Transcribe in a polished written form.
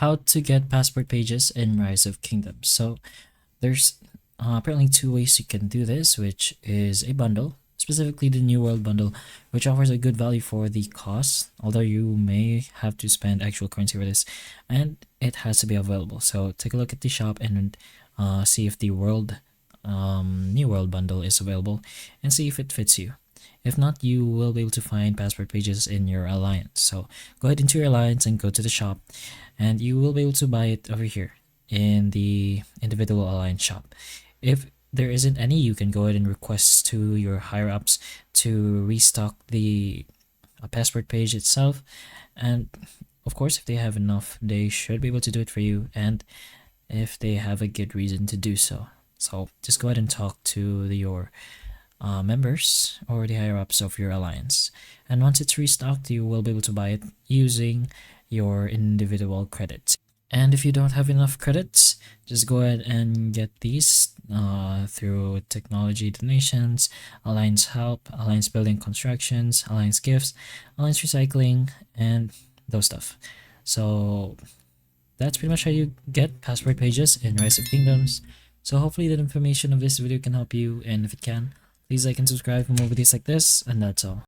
how to get passport pages in Rise of Kingdoms. So there's apparently two ways you can do this, which is a bundle, specifically the New World bundle, which offers a good value for the cost, although you may have to spend actual currency for this, and it has to be available. So take a look at the shop and see if the New World bundle is available and see if it fits you. If not, you will be able to find passport pages in your alliance. So go ahead into your alliance and go to the shop, and you will be able to buy it over here in the individual alliance shop. If there isn't any, you can go ahead and request to your higher ups to restock the passport page itself. And of course, if they have enough, they should be able to do it for you, and if they have a good reason to do so. So just go ahead and talk to your members or the higher ups of your alliance. And once it's restocked, you will be able to buy it using your individual credits. And if you don't have enough credits, just go ahead and get these through technology donations, alliance help, alliance building constructions, alliance gifts, alliance recycling, and those stuff. So that's pretty much how you get passport pages in Rise of Kingdoms. So hopefully the information of this video can help you, and if it can, please like and subscribe for more videos like this, and that's all.